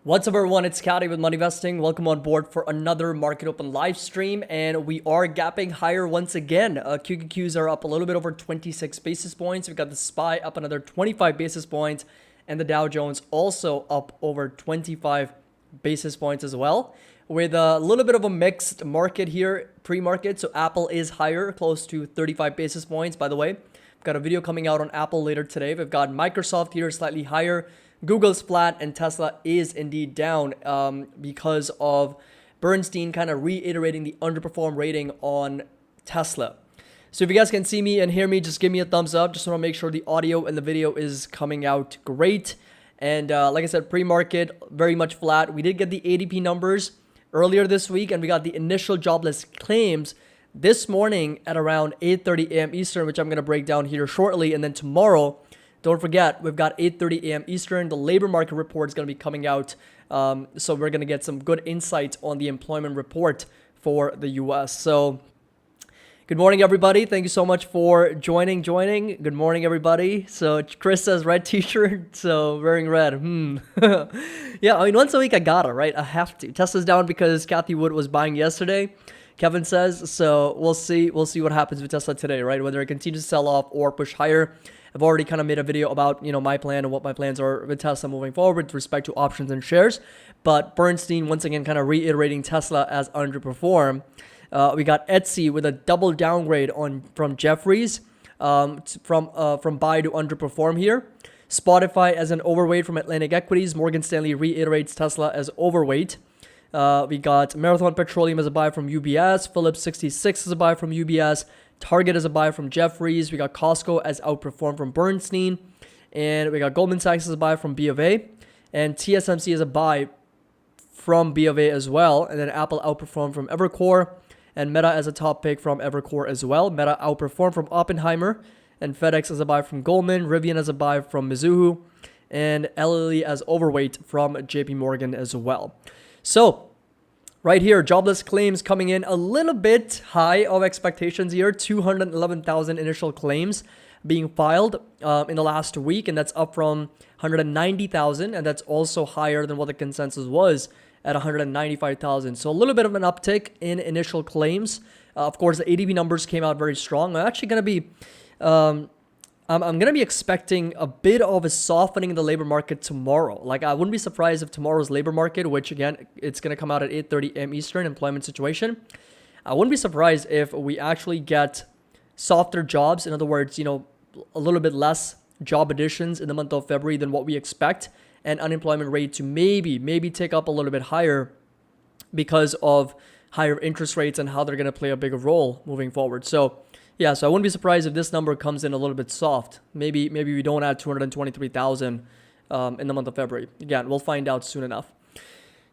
What's up, everyone? It's Scotty with Money Investing. Welcome on board for another Market Open live stream, and we are gapping higher once again. QQQs are up a little bit over 26 basis points. We've got the SPY up another 25 basis points, and the Dow Jones also up over 25 basis points as well, with a little bit of a mixed market here pre-market. So Apple is higher, close to 35 basis points. By the way, we've got a video coming out on Apple later today. We've got Microsoft here slightly higher. Google's flat, and Tesla is indeed down because of Bernstein kind of reiterating the underperform rating on Tesla. So if you guys can see me and hear me, just give me a thumbs up. Just want to make sure the audio and the video is coming out great. And like I said, pre-market, very much flat. We did get the ADP numbers earlier this week, and we got the initial jobless claims this morning at around 8:30 a.m. Eastern, which I'm going to break down here shortly. And then tomorrow, don't forget, we've got 8:30 a.m. Eastern. The labor market report is going to be coming out. So we're going to get some good insight on the employment report for the U.S. So good morning, everybody. Thank you so much for joining. Good morning, everybody. So Chris says red t-shirt, so wearing red. Yeah, I mean, once a week I gotta, right? I have to. Tesla's down because Kathy Wood was buying yesterday, Kevin says. So we'll see what happens with Tesla today, right? Whether it continues to sell off or push higher. I've already kind of made a video about, my plan and what my plans are with Tesla moving forward with respect to options and shares. But Bernstein, once again, kind of reiterating Tesla as underperform. We got Etsy with a double downgrade from Jefferies from buy to underperform here. Spotify as an overweight from Atlantic Equities. Morgan Stanley reiterates Tesla as overweight. We got Marathon Petroleum as a buy from UBS. Phillips 66 as a buy from UBS. Target as a buy from Jefferies. We got Costco as outperformed from Bernstein. And we got Goldman Sachs as a buy from B of A. And TSMC as a buy from B of A as well. And then Apple outperformed from Evercore. And Meta as a top pick from Evercore as well. Meta outperformed from Oppenheimer. And FedEx as a buy from Goldman. Rivian as a buy from Mizuho. And LLE as overweight from JP Morgan as well. So right here, jobless claims coming in a little bit high of expectations here. 211,000 initial claims being filed in the last week, and that's up from 190,000, and that's also higher than what the consensus was at 195,000. So a little bit of an uptick in initial claims. Of course, the ADP numbers came out very strong. I'm actually going to be I'm going to be expecting a bit of a softening in the labor market tomorrow. Like, I wouldn't be surprised if tomorrow's labor market, which again, it's going to come out at 8:30 a.m. Eastern employment situation. I wouldn't be surprised if we actually get softer jobs. In other words, a little bit less job additions in the month of February than what we expect, and unemployment rate to maybe take up a little bit higher because of higher interest rates and how they're going to play a bigger role moving forward. So yeah, so I wouldn't be surprised if this number comes in a little bit soft. Maybe we don't add 223,000 in the month of February. Again, we'll find out soon enough.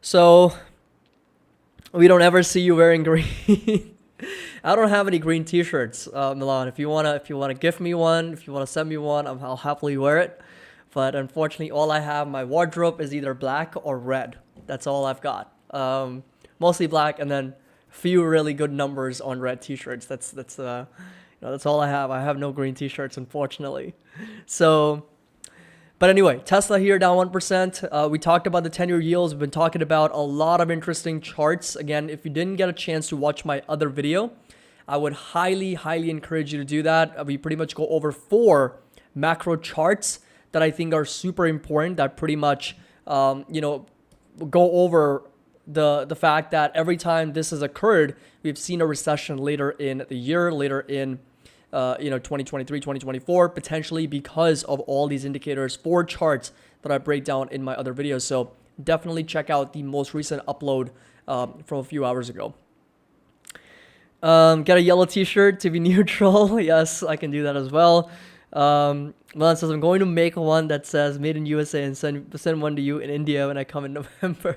So we don't ever see you wearing green. I don't have any green T-shirts, Milan. If you wanna gift me one, if you wanna send me one, I'll happily wear it. But unfortunately, all I have, my wardrobe is either black or red. That's all I've got. Mostly black, and then few really good numbers on red T-shirts. That's all I have. I have no green T-shirts, unfortunately. So, but anyway, Tesla here down 1%. We talked about the 10-year yields. We've been talking about a lot of interesting charts. Again, if you didn't get a chance to watch my other video, I would highly encourage you to do that. We pretty much go over 4 macro charts that I think are super important. That pretty much, go over the fact that every time this has occurred, we've seen a recession later in the year, later in 2023, 2024, potentially because of all these indicators, 4 charts that I break down in my other videos. So definitely check out the most recent upload from a few hours ago. Get a yellow T-shirt to be neutral. Yes, I can do that as well. Milan says, I'm going to make one that says made in USA and send one to you in India when I come in November.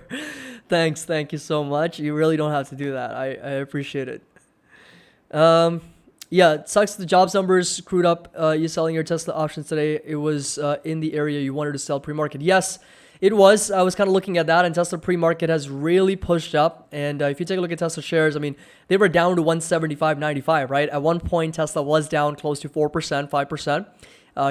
Thanks. Thank you so much. You really don't have to do that. I appreciate it. Yeah, it sucks. The jobs numbers screwed up. You selling your Tesla options today. It was in the area you wanted to sell pre-market. Yes, it was. I was kind of looking at that, and Tesla pre-market has really pushed up. And if you take a look at Tesla shares, I mean, they were down to 175.95, right? At one point, Tesla was down close to 4%, 5%.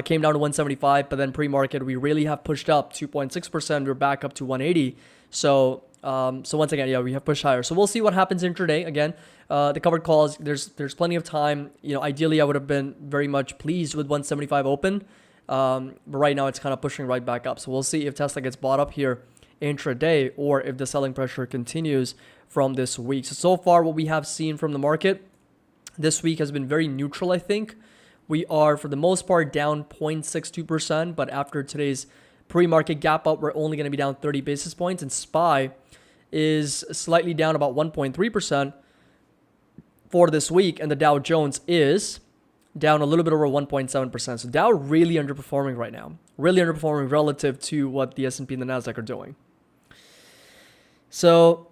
came down to 175, but then pre-market we really have pushed up 2.6%. We're back up to 180. So once again, yeah, we have pushed higher. So we'll see what happens intraday. Again, the covered calls, there's plenty of time. Ideally I would have been very much pleased with 175 open. But right now it's kind of pushing right back up. So we'll see if Tesla gets bought up here intraday or if the selling pressure continues from this week. So far what we have seen from the market this week has been very neutral, I think. We are, for the most part, down 0.62%, but after today's pre-market gap up, we're only going to be down 30 basis points, and SPY is slightly down about 1.3% for this week, and the Dow Jones is down a little bit over 1.7%. So Dow really underperforming right now, really underperforming relative to what the S&P and the Nasdaq are doing. So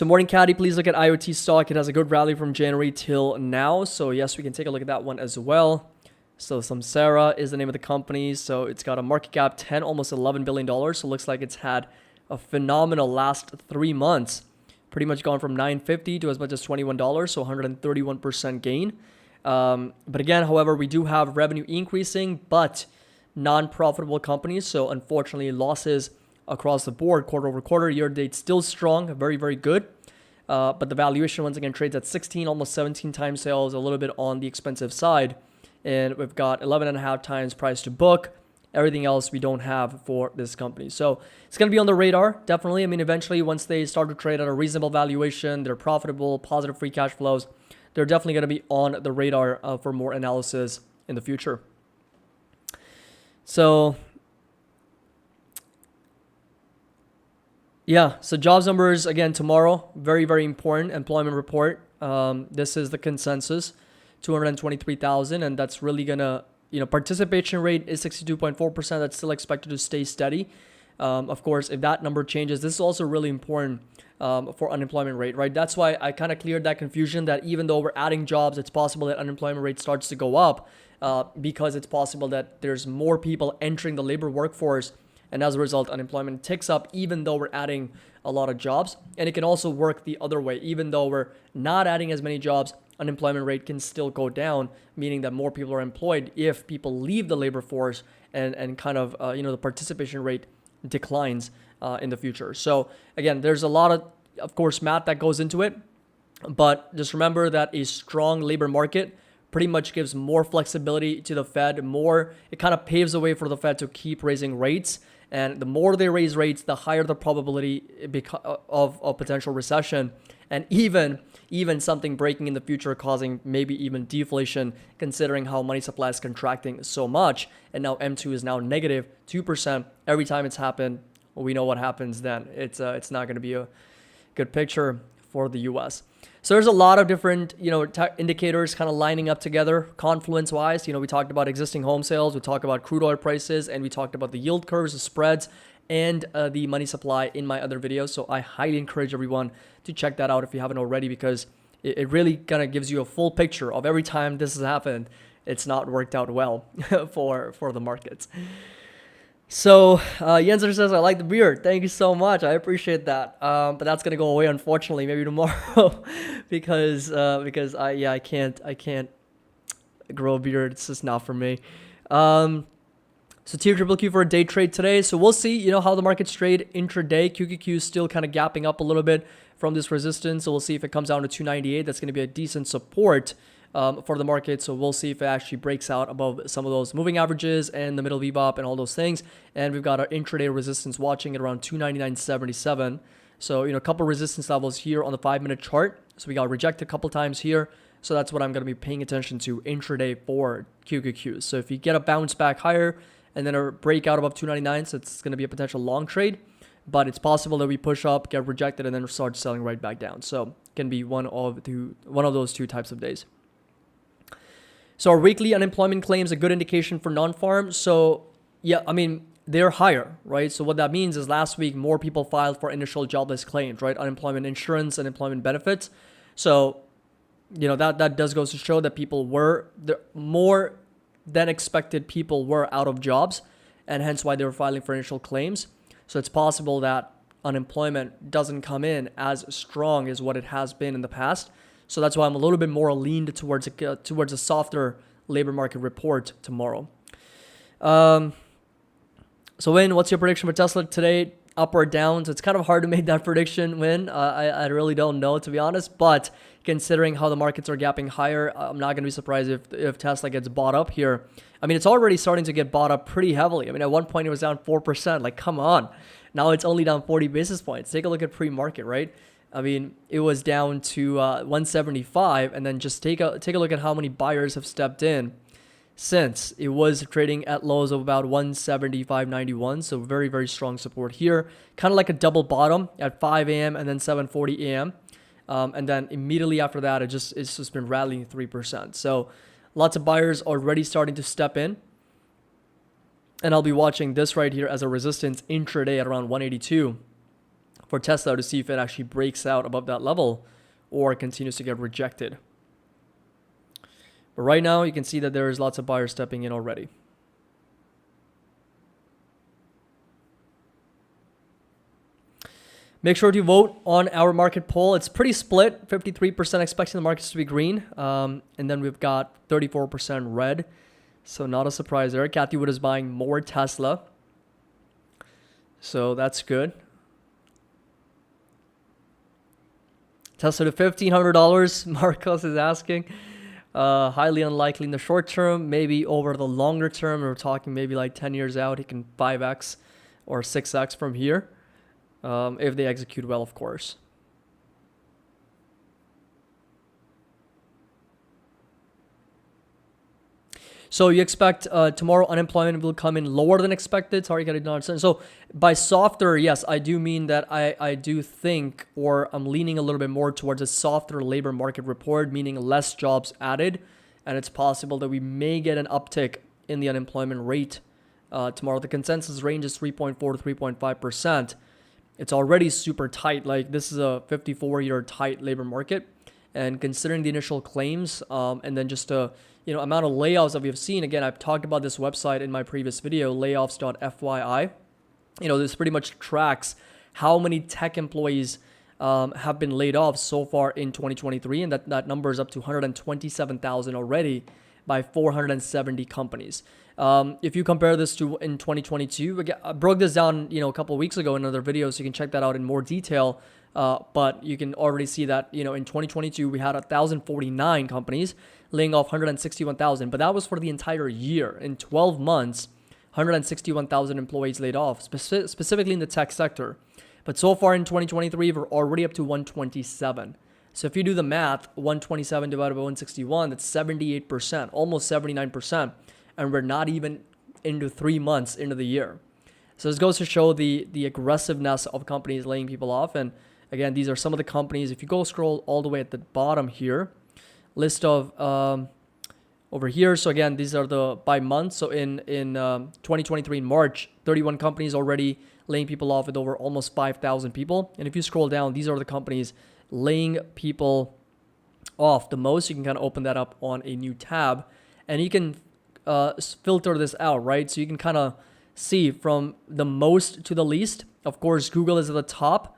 Morning Caddy, please look at IoT stock. It has a good rally from January till now. So yes, we can take a look at that one as well. So Samsara is the name of the company. So it's got a market cap 10, almost $11 billion. So it looks like it's had a phenomenal last 3 months. Pretty much gone from $9.50 to as much as $21. So 131% gain. But again, however, we do have revenue increasing, but non-profitable companies. So unfortunately, losses across the board, quarter over quarter, year to date, still strong, very, very good. But the valuation, once again, trades at 16, almost 17 times sales, a little bit on the expensive side. And we've got 11.5 times price to book. Everything else we don't have for this company. So it's going to be on the radar, definitely. I mean, eventually, once they start to trade at a reasonable valuation, they're profitable, positive free cash flows, they're definitely going to be on the radar for more analysis in the future. So yeah, so jobs numbers, again, tomorrow, very, very important employment report. This is the consensus, 223,000, and that's really going to, participation rate is 62.4%. That's still expected to stay steady. Of course, if that number changes, this is also really important for unemployment rate, right? That's why I kind of cleared that confusion that even though we're adding jobs, it's possible that unemployment rate starts to go up because it's possible that there's more people entering the labor workforce. And as a result, unemployment ticks up even though we're adding a lot of jobs. And it can also work the other way. Even though we're not adding as many jobs, unemployment rate can still go down, meaning that more people are employed if people leave the labor force and kind of, the participation rate declines in the future. So again, there's a lot of course, math that goes into it. But just remember that a strong labor market pretty much gives more flexibility to the Fed. It kind of paves the way for the Fed to keep raising rates. And the more they raise rates, the higher the probability of potential recession, and even something breaking in the future, causing maybe even deflation, considering how money supply is contracting so much. And now M2 is now negative 2%. Every time it's happened, we know what happens then. It's not going to be a good picture for the U.S. So there's a lot of different, indicators kind of lining up together, confluence-wise. We talked about existing home sales, we talked about crude oil prices, and we talked about the yield curves, the spreads, and the money supply in my other videos. So I highly encourage everyone to check that out if you haven't already, because it really kind of gives you a full picture of every time this has happened, it's not worked out well for the markets. So Yenzer says, I like the beard. Thank you so much. I appreciate that. But that's going to go away, unfortunately, maybe tomorrow because I can't grow a beard. It's just not for me. So TQQQ for a day trade today. So we'll see, how the markets trade intraday. QQQ is still kind of gapping up a little bit from this resistance. So we'll see if it comes down to 298. That's going to be a decent support for the market. So we'll see if it actually breaks out above some of those moving averages and the middle VWAP and all those things. And we've got our intraday resistance watching at around 299.77. So, a couple resistance levels here on the 5-minute chart. So we got rejected a couple times here. So that's what I'm going to be paying attention to intraday for QQQ. So if you get a bounce back higher and then a breakout above 299, so it's going to be a potential long trade. But it's possible that we push up, get rejected, and then start selling right back down. So it can be one of those two types of days. So our weekly unemployment claims, a good indication for non-farm. So yeah, they're higher, right? So what that means is last week, more people filed for initial jobless claims, right? Unemployment insurance, unemployment benefits. So, that does go to show that more than expected people were out of jobs, and hence why they were filing for initial claims. So it's possible that unemployment doesn't come in as strong as what it has been in the past. So that's why I'm a little bit more leaned towards a softer labor market report tomorrow. So Win, what's your prediction for Tesla today? Up or down? So it's kind of hard to make that prediction, Win. I really don't know, to be honest. But considering how the markets are gapping higher, I'm not going to be surprised if Tesla gets bought up here. I mean, it's already starting to get bought up pretty heavily. I mean, at one point it was down 4%. Like, come on. Now it's only down 40 basis points. Take a look at pre-market, right? I mean, it was down to 175, and then just take a look at how many buyers have stepped in since. It was trading at lows of about 175.91, so very, very strong support here. Kind of like a double bottom at 5 a.m. and then 7:40 a.m. And then immediately after that, it's just been rallying 3%. So lots of buyers already starting to step in. And I'll be watching this right here as a resistance intraday at around 182 for Tesla to see if it actually breaks out above that level or continues to get rejected. But right now, you can see that there is lots of buyers stepping in already. Make sure to vote on our market poll. It's pretty split. 53% expecting the markets to be green. And then we've got 34% red. So not a surprise there. Kathy Wood is buying more Tesla. So that's good. Tesla to $1,500, Marcos is asking. Highly unlikely in the short term. Maybe over the longer term, we're talking maybe like 10 years out, he can 5x or 6x from here. If they execute well, of course. So you expect tomorrow unemployment will come in lower than expected. Sorry, I did not understand. So by softer, yes, I do mean that I do think, or I'm leaning a little bit more towards a softer labor market report, meaning less jobs added. And it's possible that we may get an uptick in the unemployment rate tomorrow. The consensus range is 3.4 to 3.5%. It's already super tight. Like, this is a 54-year tight labor market. And considering the initial claims and then just a amount of layoffs that we've seen, again, I've talked about this website in my previous video, layoffs.fyi. This pretty much tracks how many tech employees have been laid off so far in 2023, and that number is up to 127,000 already by 470 companies. If you compare this to in 2022, I broke this down a couple of weeks ago in another video, so you can check that out in more detail. But you can already see that in 2022 we had 1,049 companies laying off 161,000, but that was for the entire year. In 12 months, 161,000 employees laid off, specifically in the tech sector. But so far in 2023, we're already up to 127. So if you do the math, 127 divided by 161, that's 78%, almost 79%, and we're not even into 3 months into the year. So this goes to show the aggressiveness of companies laying people off. And again, these are some of the companies. If you go scroll all the way at the bottom here, list of over here. So again, these are the by month. So in 2023 in March, 31 companies already laying people off with over almost 5,000 people. And if you scroll down, these are the companies laying people off the most. You can kind of open that up on a new tab, and you can filter this out, right? So you can kind of see from the most to the least. Of course, Google is at the top,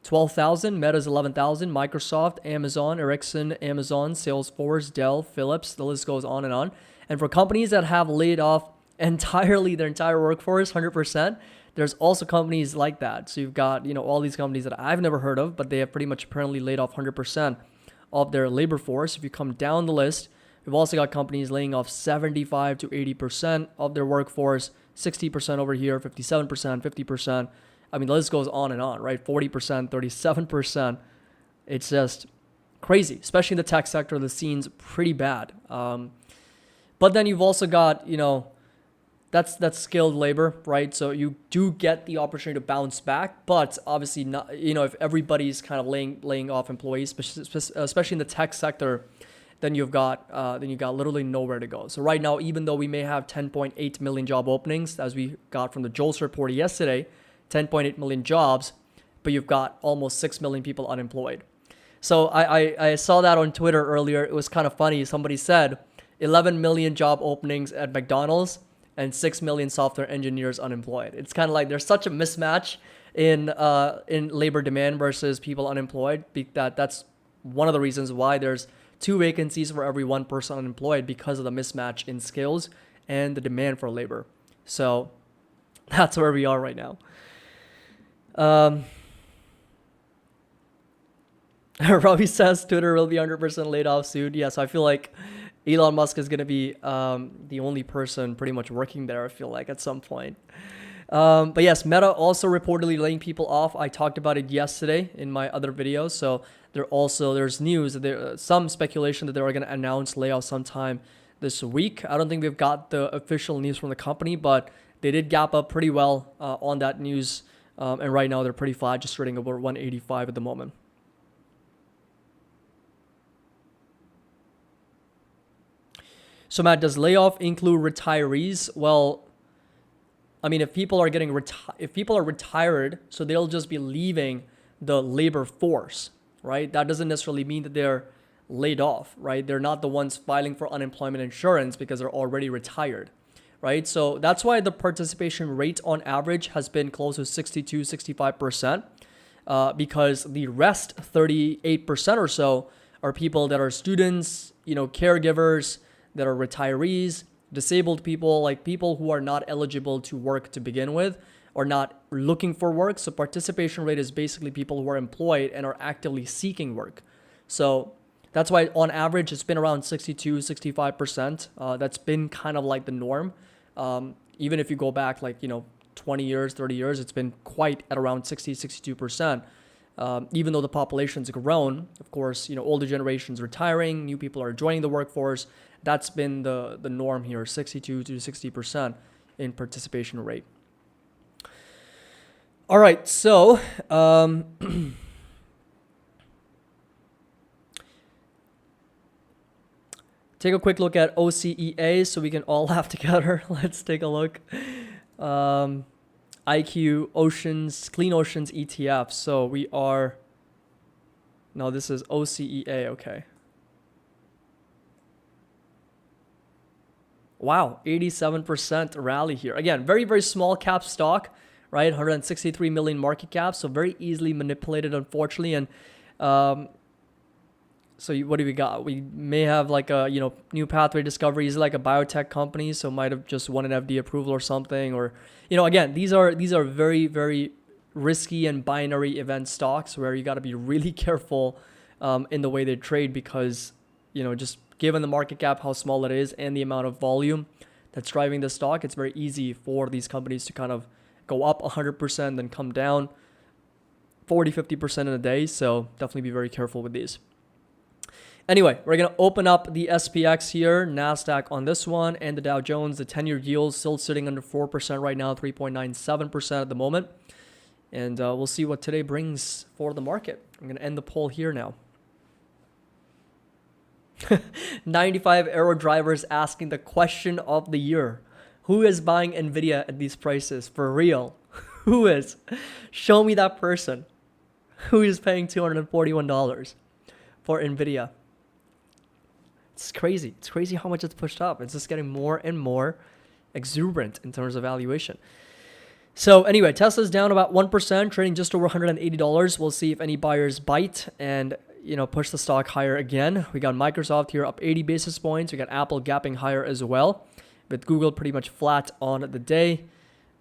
12,000, Meta is 11,000, Microsoft, Amazon, Ericsson, Amazon, Salesforce, Dell, Philips, the list goes on and on. And for companies that have laid off entirely their entire workforce, 100%, there's also companies like that. So you've got, all these companies that I've never heard of, but they have pretty much apparently laid off 100% of their labor force. If you come down the list, we've also got companies laying off 75 to 80% of their workforce, 60% over here, 57%, 50%. I mean, the list goes on and on, right? 40%, 37%. It's just crazy, especially in the tech sector. The scene's pretty bad. But then you've also got, that's skilled labor, right? So you do get the opportunity to bounce back, but obviously not, if everybody's kind of laying off employees, especially in the tech sector, then you've got literally nowhere to go. So right now, even though we may have 10.8 million job openings, as we got from the JOLTS report yesterday, 10.8 million jobs, but you've got almost 6 million people unemployed. So I saw that on Twitter earlier. It was kind of funny. Somebody said 11 million job openings at McDonald's and 6 million software engineers unemployed. It's kind of like there's such a mismatch in labor demand versus people unemployed. That's one of the reasons why there's 2 vacancies for every 1 person unemployed because of the mismatch in skills and the demand for labor. So that's where we are right now. Robbie says Twitter will be 100% laid off soon. Yes, I feel like Elon Musk is going to be the only person pretty much working there, I feel like, at some point. But yes, Meta also reportedly laying people off. I talked about it yesterday in my other videos. So there's news that there's some speculation that they are going to announce layoffs sometime this week. I don't think we've got the official news from the company, but they did gap up pretty well on that news. And right now they're pretty flat, just trading over 185 at the moment. So Matt, does layoff include retirees? Well, I mean, if people are retired, so they'll just be leaving the labor force, right? That doesn't necessarily mean that they're laid off, right? They're not the ones filing for unemployment insurance because they're already retired, right? So that's why the participation rate on average has been close to 62, 65%, because the rest 38% or so are people that are students, caregivers, that are retirees, disabled people, like people who are not eligible to work to begin with or not looking for work. So participation rate is basically people who are employed and are actively seeking work. So that's why on average it's been around 62, 65%. That's been kind of like the norm. Even if you go back 20 years, 30 years, it's been quite at around 60, 62%. Even though the population's grown, of course, older generations retiring, new people are joining the workforce. That's been the norm here, 62 to 60% in participation rate. All right, so take a quick look at OCEA so we can all laugh together. Let's take a look. IQ Oceans, Clean Oceans ETF. So we are, no, this is OCEA, okay. Wow, 87% rally here. Again, very, very small cap stock, right? 163 million market cap, so very easily manipulated, unfortunately. And so what do we got? We may have like a, New Pathway Discoveries, like a biotech company, so might have just won an FDA approval or something. Or, again, these are very, very risky and binary event stocks where you got to be really careful in the way they trade because, just given the market cap, how small it is, and the amount of volume that's driving the stock, it's very easy for these companies to kind of go up 100%, then come down 40, 50% in a day. So definitely be very careful with these. Anyway, we're going to open up the SPX here, NASDAQ on this one, and the Dow Jones. The 10-year yield still sitting under 4% right now, 3.97% at the moment. And we'll see what today brings for the market. I'm going to end the poll here now. 95 Aero drivers asking the question of the year. Who is buying NVIDIA at these prices? For real. Who is? Show me that person. Who is paying $241 for NVIDIA? It's crazy. It's crazy how much it's pushed up. It's just getting more and more exuberant in terms of valuation. So anyway, Tesla's down about 1%, trading just over $180. We'll see if any buyers bite and push the stock higher again. We got Microsoft here up 80 basis points. We got Apple gapping higher as well, with Google pretty much flat on the day.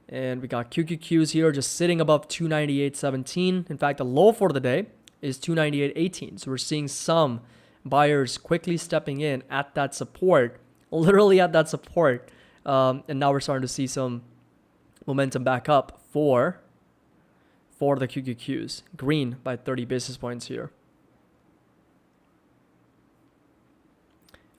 And we got QQQs here just sitting above 298.17. In fact, the low for the day is 298.18. So we're seeing some buyers quickly stepping in at that support, literally at that support. And now we're starting to see some momentum back up for the QQQs. Green by 30 basis points here.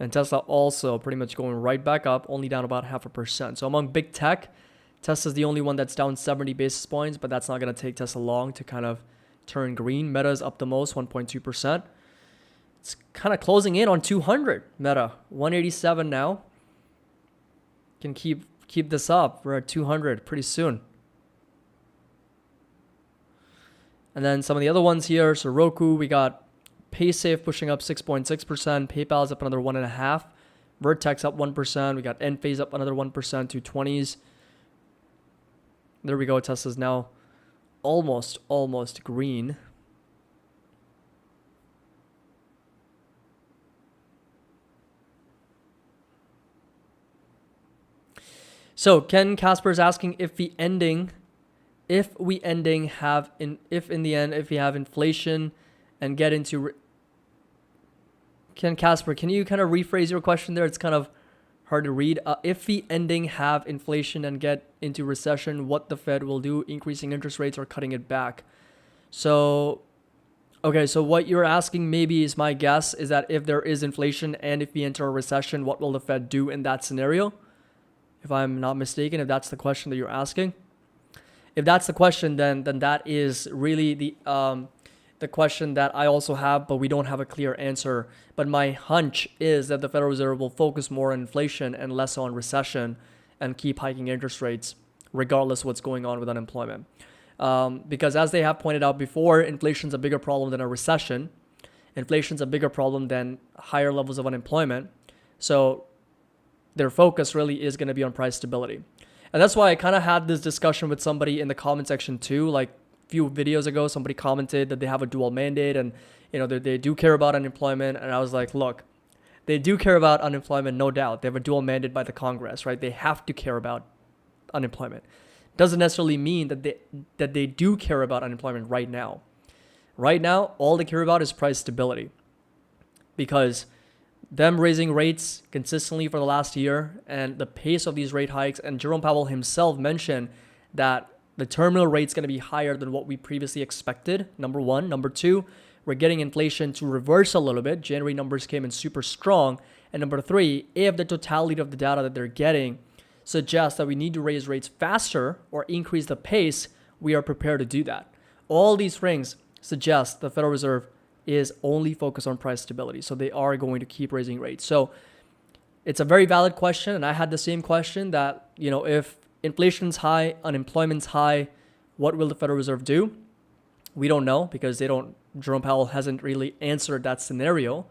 And Tesla also pretty much going right back up, only down about 0.5%. So among big tech, Tesla's the only one that's down 70 basis points, but that's not going to take Tesla long to kind of turn green. Meta's up the most, 1.2%. It's kind of closing in on 200. Meta, 187 now. Can keep this up. We're at 200 pretty soon. And then some of the other ones here. So Roku, we got PaySafe pushing up 6.6%. PayPal's up another 1.5%. Vertex up 1%. We got Enphase up another 1%, 220s. There we go. Tesla's now almost green. So Ken Casper is asking if we have inflation and get into. Ken Casper, can you kind of rephrase your question there? It's kind of hard to read. If we have inflation and get into recession, what the Fed will do, increasing interest rates or cutting it back? So, okay, so what you're asking, maybe is my guess, is that if there is inflation and if we enter a recession, what will the Fed do in that scenario? If I'm not mistaken, if that's the question that you're asking. If that's the question, then that is really the question that I also have, but we don't have a clear answer. But my hunch is that the Federal Reserve will focus more on inflation and less on recession and keep hiking interest rates regardless of what's going on with unemployment. Because as they have pointed out before, inflation's a bigger problem than a recession. Inflation's a bigger problem than higher levels of unemployment. So their focus really is going to be on price stability. And that's why I kind of had this discussion with somebody in the comment section too. Like a few videos ago, somebody commented that they have a dual mandate and they do care about unemployment. And I was like, look, they do care about unemployment, no doubt. They have a dual mandate by the Congress, right? They have to care about unemployment. Doesn't necessarily mean that they do care about unemployment right now. Right now, all they care about is price stability, because them raising rates consistently for the last year and the pace of these rate hikes, and Jerome Powell himself mentioned that the terminal rate's going to be higher than what we previously expected, number one. Number two, we're getting inflation to reverse a little bit. January numbers came in super strong. And number three, if the totality of the data that they're getting suggests that we need to raise rates faster or increase the pace, we are prepared to do that. All these things suggest the Federal Reserve is only focused on price stability. So they are going to keep raising rates. So it's a very valid question. And I had the same question that, if inflation's high, unemployment's high, what will the Federal Reserve do? We don't know, because Jerome Powell hasn't really answered that scenario.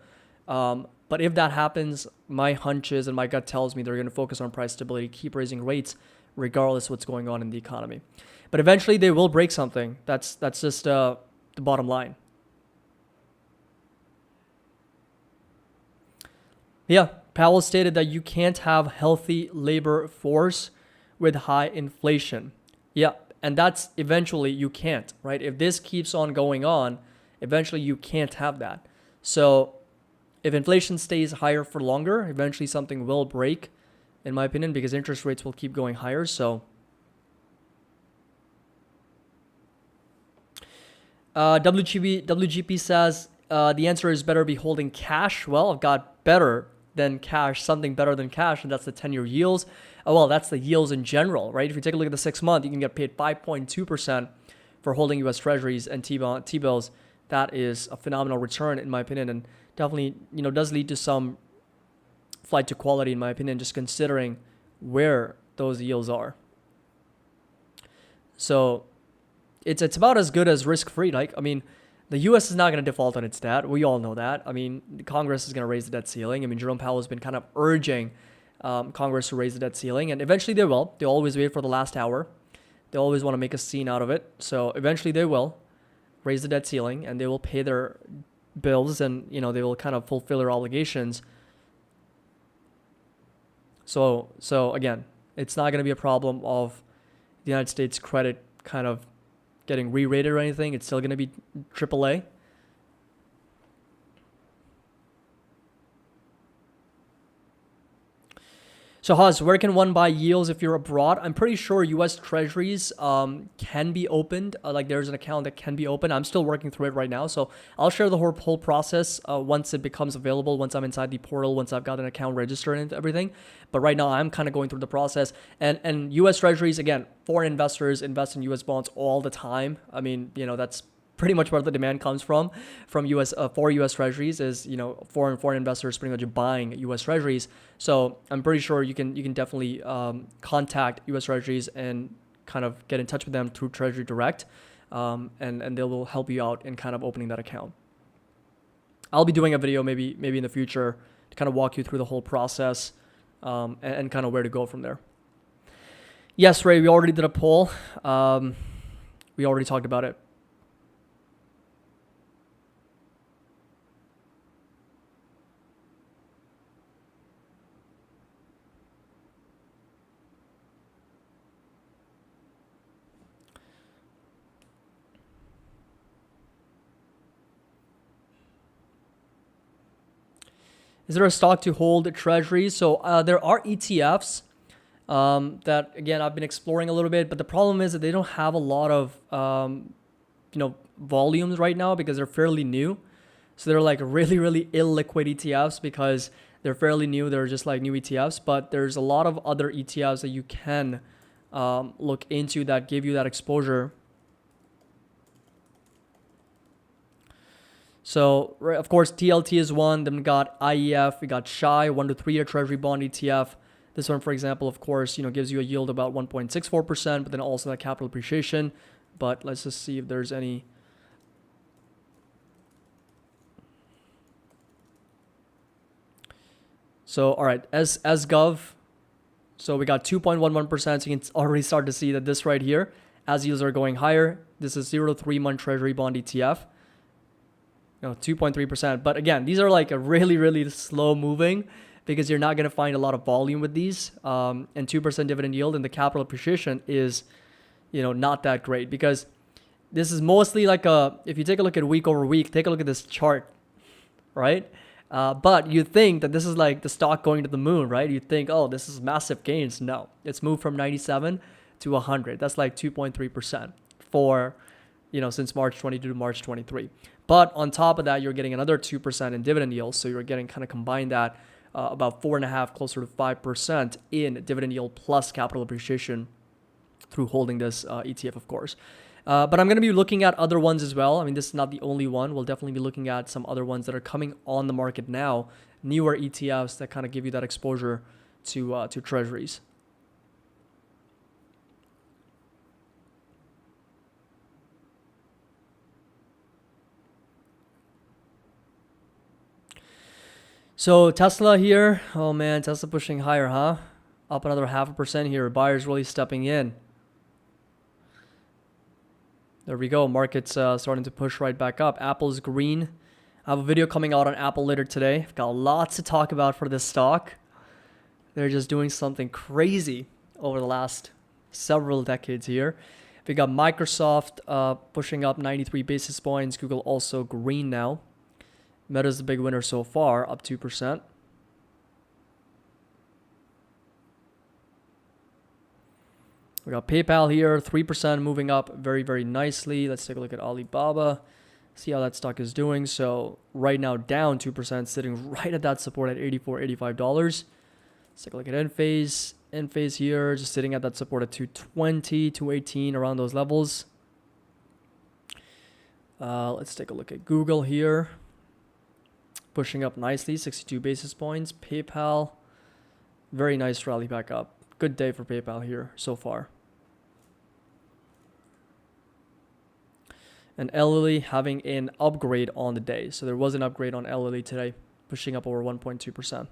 But if that happens, my hunches and my gut tells me they're going to focus on price stability, keep raising rates regardless of what's going on in the economy. But eventually they will break something. That's just the bottom line. Yeah, Powell stated that you can't have healthy labor force with high inflation. Yeah, and that's eventually you can't, right? If this keeps on going on, eventually you can't have that. So if inflation stays higher for longer, eventually something will break, in my opinion, because interest rates will keep going higher. So WGP says the answer is better be holding cash. Well, I've got better than cash, something better than cash, and that's the 10-year yields. Well, that's the yields in general, right? If you take a look at the 6-month, you can get paid 5.2% for holding U.S. Treasuries and T-bills. That is a phenomenal return, in my opinion, and definitely, does lead to some flight to quality, in my opinion, just considering where those yields are. So it's about as good as risk-free. The U.S. is not going to default on its debt. We all know that. The Congress is going to raise the debt ceiling. Jerome Powell has been kind of urging Congress to raise the debt ceiling, and eventually they will. They always wait for the last hour. They always want to make a scene out of it. So eventually they will raise the debt ceiling, and they will pay their bills, and they will kind of fulfill their obligations. So again, it's not going to be a problem of the United States credit kind of getting re-rated or anything. It's still going to be AAA. So Haz, where can one buy yields if you're abroad? I'm pretty sure U.S. Treasuries can be opened. There's an account that can be opened. I'm still working through it right now. So I'll share the whole process once it becomes available, once I'm inside the portal, once I've got an account registered and everything. But right now I'm kind of going through the process. And U.S. Treasuries, again, foreign investors invest in U.S. bonds all the time. That's pretty much where the demand comes from U.S. For U.S. Treasuries is foreign investors pretty much buying U.S. Treasuries. So I'm pretty sure you can definitely contact U.S. Treasuries and kind of get in touch with them through Treasury Direct, and they will help you out in kind of opening that account. I'll be doing a video maybe in the future to kind of walk you through the whole process and kind of where to go from there. Yes, Ray, we already did a poll. We already talked about it. Is there a stock to hold treasuries? So there are ETFs that, again, I've been exploring a little bit, but the problem is that they don't have a lot of volumes right now because they're fairly new. So they're like really, really illiquid ETFs because they're fairly new. They're just like new ETFs, but there's a lot of other ETFs that you can look into that give you that exposure. So, right, of course, TLT is one. Then we got IEF, we got SHI, 1 to 3 year Treasury bond ETF. This one, for example, of course, gives you a yield about 1.64%, but then also that capital appreciation. But let's just see if there's any. So, all right, SGov. So we got 2.11%. So you can already start to see that this right here, as yields are going higher, this is 0 to 3 month Treasury bond ETF. 2.3%. But again, these are like a really, really slow moving because you're not going to find a lot of volume with these. And 2% dividend yield and the capital appreciation is, not that great because this is mostly like if you take a look at week over week, take a look at this chart, right? But you think that this is like the stock going to the moon, right? You think, oh, this is massive gains. No, it's moved from 97 to 100. That's like 2.3% for, since March 22 to March 23. But on top of that, you're getting another 2% in dividend yield. So you're getting kind of combined that about 4.5%, closer to 5% in dividend yield plus capital appreciation through holding this ETF, of course. But I'm going to be looking at other ones as well. I mean, this is not the only one. We'll definitely be looking at some other ones that are coming on the market now, newer ETFs that kind of give you that exposure to treasuries. So Tesla here, oh man, Tesla pushing higher, huh? Up another 0.5% here. Buyers really stepping in. There we go. Market's starting to push right back up. Apple's green. I have a video coming out on Apple later today. I've got lots to talk about for this stock. They're just doing something crazy over the last several decades here. We got Microsoft pushing up 93 basis points. Google also green now. Meta's the big winner so far, up 2%. We got PayPal here, 3% moving up very, very nicely. Let's take a look at Alibaba, see how that stock is doing. So right now down 2%, sitting right at that support at $84, $85. Let's take a look at Enphase. Enphase here, just sitting at that support at 220, 218, around those levels. Let's take a look at Google here. Pushing up nicely, 62 basis points. PayPal, very nice rally back up. Good day for PayPal here so far. And Lilly having an upgrade on the day. So there was an upgrade on Lilly today, pushing up over 1.2%.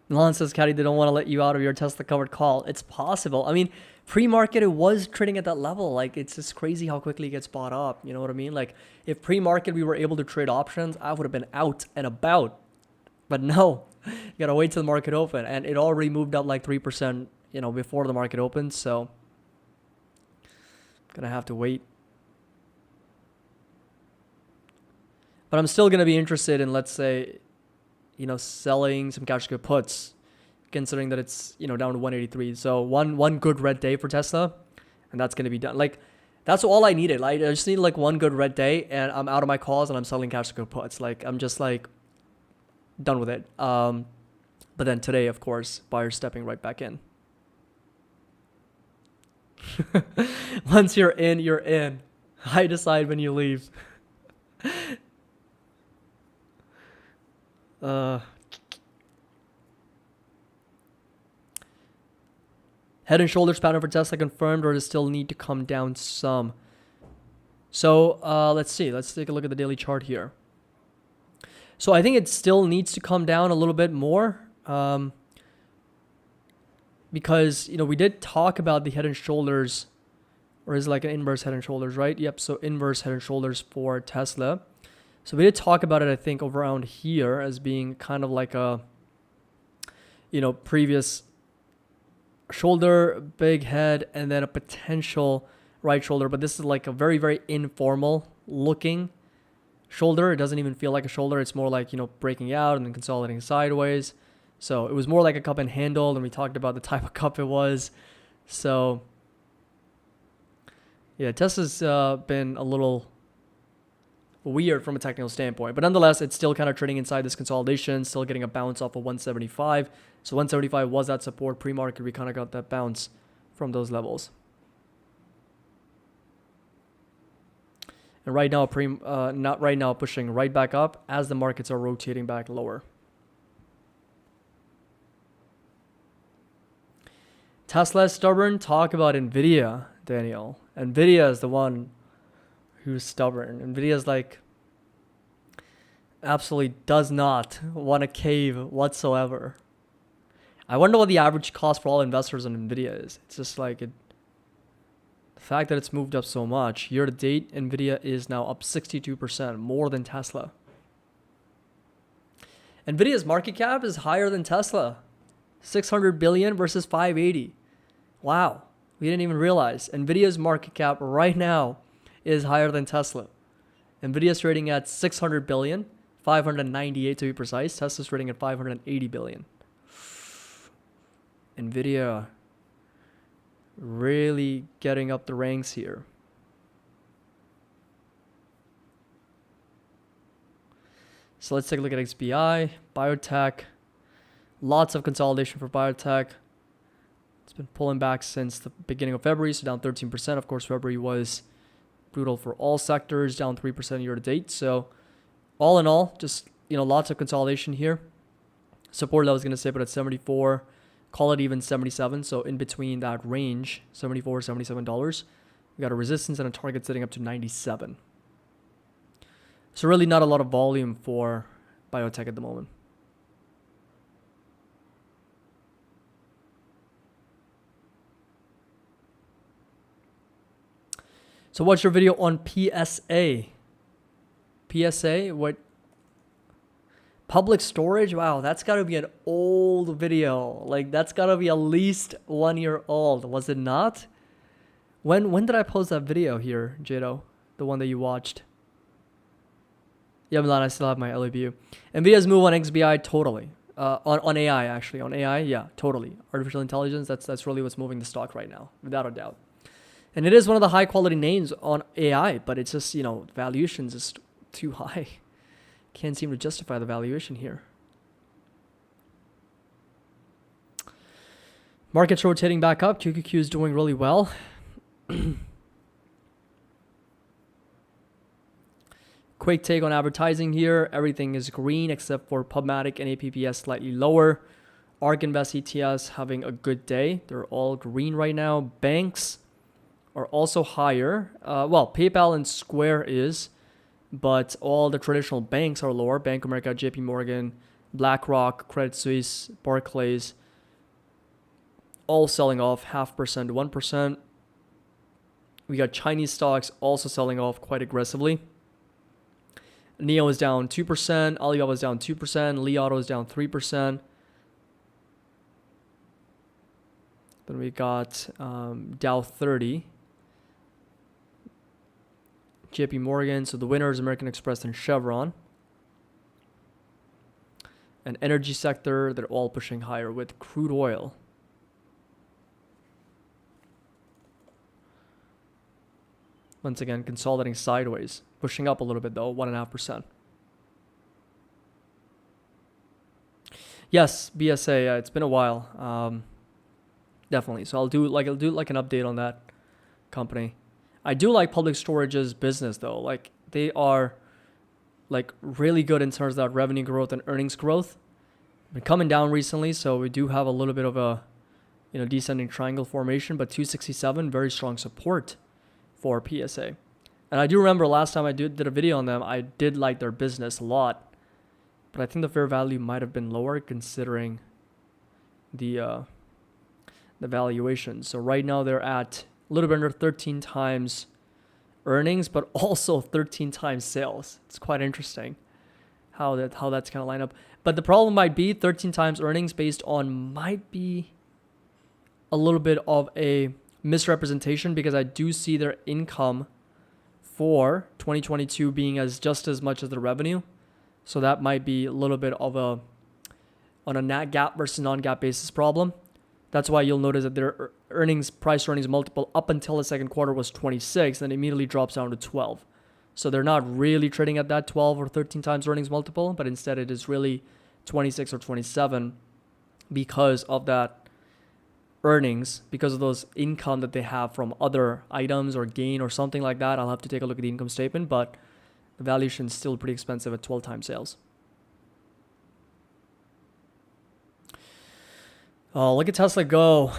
Milan says, Caddy, they don't want to let you out of your Tesla covered call. It's possible. I mean, pre-market, it was trading at that level. Like, it's just crazy how quickly it gets bought up. You know what I mean? Like, if pre-market we were able to trade options, I would have been out and about. But no, you got to wait till the market open. And it already moved up like 3%, before the market opens. So, going to have to wait. But I'm still going to be interested in, let's say, selling some cash good puts, considering that it's, down to 183. So one good red day for Tesla, and that's going to be done. Like, that's all I needed. Like, I just need like one good red day, and I'm out of my calls, and I'm selling cash good puts. Like, I'm just like done with it. But then today, of course, buyers stepping right back in. Once you're in, you're in. I decide when you leave. Head and shoulders pattern for Tesla confirmed, or does still need to come down some? So let's see. Let's take a look at the daily chart here. So I think it still needs to come down a little bit more because, we did talk about the head and shoulders, or is it like an inverse head and shoulders, right? Yep. So inverse head and shoulders for Tesla. So we did talk about it, I think, around here as being kind of like a, previous shoulder, big head, and then a potential right shoulder. But this is like a very, very informal looking shoulder. It doesn't even feel like a shoulder. It's more like, breaking out and then consolidating sideways. So it was more like a cup and handle, and we talked about the type of cup it was. So yeah, Tesla's been a little weird from a technical standpoint, but nonetheless, it's still kind of trading inside this consolidation, still getting a bounce off of 175. So 175 was that support pre-market. We kind of got that bounce from those levels. And right now, not right now, pushing right back up as the markets are rotating back lower. Tesla is stubborn. Talk about Nvidia, Daniel. Nvidia is the one who's stubborn. Nvidia is like absolutely does not want to cave whatsoever. I wonder what the average cost for all investors on Nvidia is. It's just like the fact that it's moved up so much. Year to date, Nvidia is now up 62%, more than Tesla. Nvidia's market cap is higher than Tesla. 600 billion versus 580. Wow. We didn't even realize. Nvidia's market cap right now is higher than Tesla. Nvidia's trading at 600 billion, 598 to be precise. Tesla's trading at 580 billion. Nvidia really getting up the ranks here. So let's take a look at XBI, biotech. Lots of consolidation for biotech. It's been pulling back since the beginning of February, so down 13%. Of course, February was brutal for all sectors, down 3% year to date. So all in all, just, lots of consolidation here. Support level is going to stay put at 74. Call it even 77. So in between that range, $74, $77. We got a resistance and a target sitting up to 97. So really not a lot of volume for biotech at the moment. So what's your video on PSA? PSA, what? Public storage? Wow, that's got to be an old video. Like, that's got to be at least 1 year old. Was it not? When did I post that video here, Jado? The one that you watched? Yeah, Milan, I still have my LABU. NVIDIA's move on XBI, totally. On AI, actually. On AI, yeah, totally. Artificial intelligence, that's really what's moving the stock right now, without a doubt. And it is one of the high quality names on AI, but it's just, valuation's just too high. Can't seem to justify the valuation here. Market's rotating back up. QQQ is doing really well. Quick take on advertising here. Everything is green except for PubMatic and APPS slightly lower. ARK Invest ETS having a good day. They're all green right now. Banks are also higher. Well, PayPal and Square is, but all the traditional banks are lower. Bank of America, JP Morgan, BlackRock, Credit Suisse, Barclays, all selling off 0.5% to 1%. We got Chinese stocks also selling off quite aggressively. NEO is down 2%, Alibaba is down 2%, Li Auto is down 3%. Then we got Dow 30. JP Morgan, so the winners, American Express and Chevron. And energy sector, they're all pushing higher with crude oil. Once again, consolidating sideways, pushing up a little bit though, 1.5%. Yes, BSA, it's been a while, definitely. So I'll do like an update on that company. I do like Public Storage's business though. Like they are like really good in terms of that revenue growth and earnings growth. Been coming down recently, so we do have a little bit of a descending triangle formation, but 267 very strong support for PSA. And I do remember last time I did a video on them, I did like their business a lot, but I think the fair value might have been lower considering the valuation. So right now they're at a little bit under 13 times earnings, but also 13 times sales. It's quite interesting how that's kind of line up. But the problem might be 13 times earnings based on might be a little bit of a misrepresentation because I do see their income for 2022 being just as much as the revenue. So that might be a little bit of a on a net GAAP versus non-GAAP basis problem. That's why you'll notice that their price earnings multiple up until the second quarter was 26, then immediately drops down to 12. So they're not really trading at that 12 or 13 times earnings multiple, but instead it is really 26 or 27 because of that earnings, because of those income that they have from other items or gain or something like that. I'll have to take a look at the income statement, but the valuation is still pretty expensive at 12 times sales. Oh, look at Tesla go.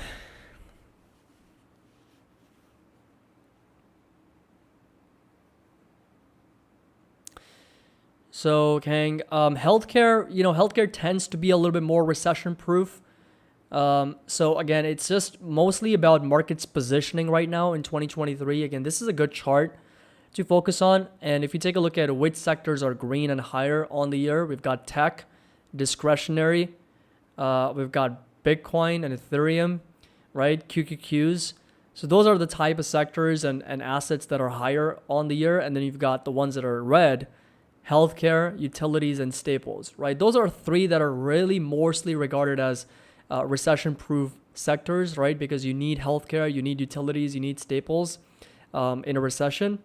So, Kang, healthcare, healthcare tends to be a little bit more recession proof. So again, it's just mostly about markets positioning right now in 2023. Again, this is a good chart to focus on. And if you take a look at which sectors are green and higher on the year, we've got tech, discretionary, we've got Bitcoin and Ethereum, right? QQQs. So those are the type of sectors and assets that are higher on the year. And then you've got the ones that are red, healthcare, utilities, and staples, right? Those are three that are really mostly regarded as recession-proof sectors, right? Because you need healthcare, you need utilities, you need staples in a recession.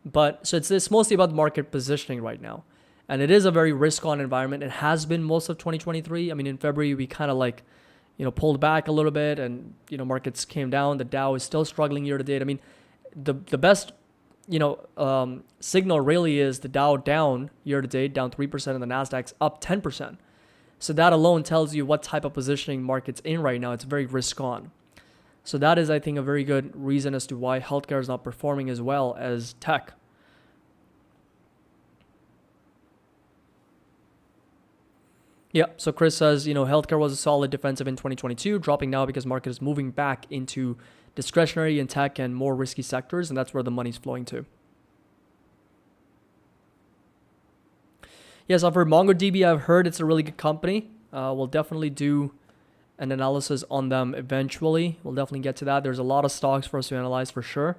But so it's mostly about market positioning right now. And it is a very risk-on environment. It has been most of 2023. I mean, in February, we kind of pulled back a little bit and, markets came down. The Dow is still struggling year to date. I mean, the best, signal really is the Dow down year to date, down 3%, and the Nasdaq's up 10%. So that alone tells you what type of positioning market's in right now. It's very risk on. So that is, I think, a very good reason as to why healthcare is not performing as well as tech. Yeah, so Chris says, healthcare was a solid defensive in 2022, dropping now because market is moving back into discretionary and tech and more risky sectors, and that's where the money's flowing to. Yes, I've heard MongoDB. I've heard it's a really good company. We'll definitely do an analysis on them eventually. We'll definitely get to that. There's a lot of stocks for us to analyze for sure.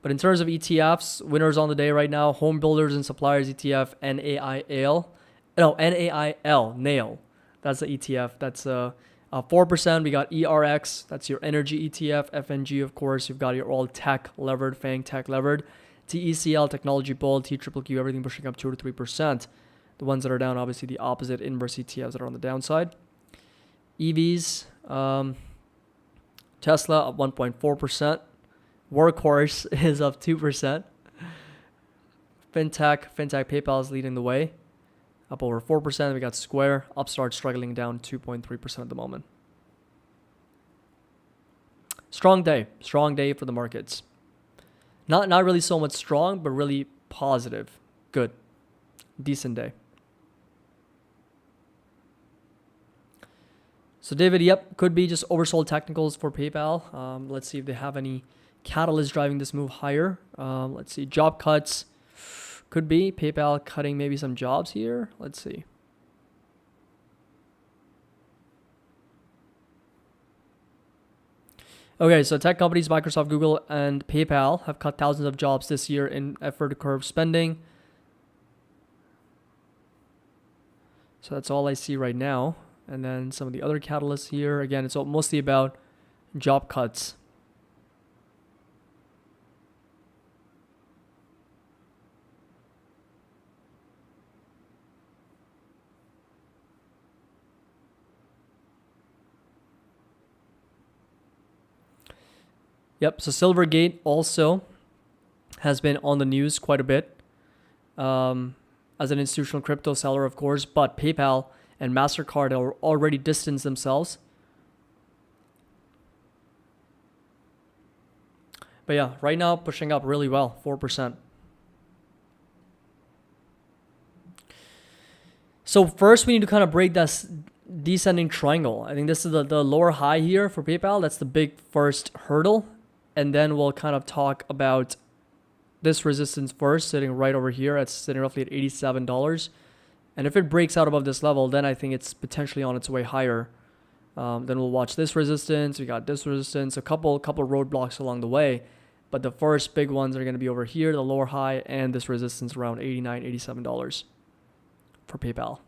But in terms of ETFs, winners on the day right now, Home Builders and Suppliers ETF, NAIL. That's the ETF. That's 4%. We got ERX. That's your energy ETF. FNG, of course. You've got your all tech levered, FANG tech levered. TECL, Technology Bull, TQQQ, everything pushing up 2 to 3%. The ones that are down, obviously the opposite, inverse ETFs that are on the downside. EVs, Tesla up 1.4%. Workhorse is up 2%. FinTech, PayPal is leading the way, up over 4%. We got Square, Upstart struggling down 2.3% at the moment. Strong day for the markets. Not really so much strong, but really positive. Good. Decent day. So David, yep, could be just oversold technicals for PayPal. Let's see if they have any catalyst driving this move higher. Let's see, job cuts. Could be PayPal cutting maybe some jobs here. Let's see. Okay, so tech companies, Microsoft, Google, and PayPal have cut thousands of jobs this year in effort to curb spending. So that's all I see right now. And then some of the other catalysts here. Again, it's mostly about job cuts. Yep, so Silvergate also has been on the news quite a bit as an institutional crypto seller, of course, but PayPal and MasterCard are already distanced themselves. But yeah, right now pushing up really well, 4%. So first we need to kind of break this descending triangle. I think this is the lower high here for PayPal. That's the big first hurdle. And then we'll kind of talk about this resistance first, sitting right over here. It's sitting roughly at $87. And if it breaks out above this level, then I think it's potentially on its way higher. Then we'll watch this resistance. We got this resistance, a couple roadblocks along the way. But the first big ones are going to be over here, the lower high, and this resistance around $89, $87 for PayPal.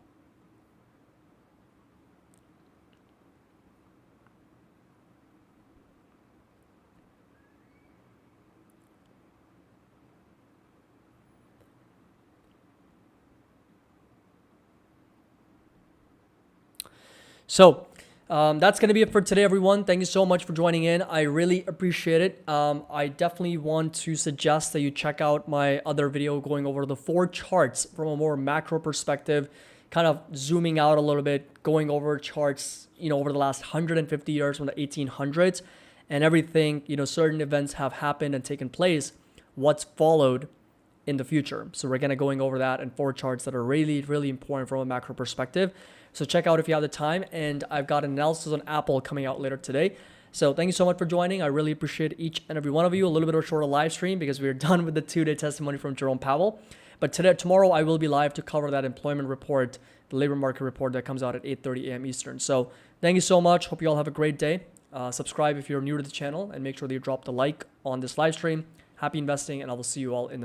So that's going to be it for today, everyone. Thank you so much for joining in. I really appreciate it. I definitely want to suggest that you check out my other video going over the 4 charts from a more macro perspective, kind of zooming out a little bit, going over charts, over the last 150 years from the 1800s and everything, certain events have happened and taken place, what's followed in the future. So we're going to going over that and 4 charts that are really, really important from a macro perspective. So check out if you have the time, and I've got an analysis on Apple coming out later today. So thank you so much for joining. I really appreciate each and every one of you. A little bit of a shorter live stream because we are done with the 2-day testimony from Jerome Powell. But tomorrow I will be live to cover that employment report, the labor market report that comes out at 8:30 a.m. Eastern. So thank you so much. Hope you all have a great day. Subscribe if you're new to the channel, and make sure that you drop the like on this live stream. Happy investing, and I will see you all in the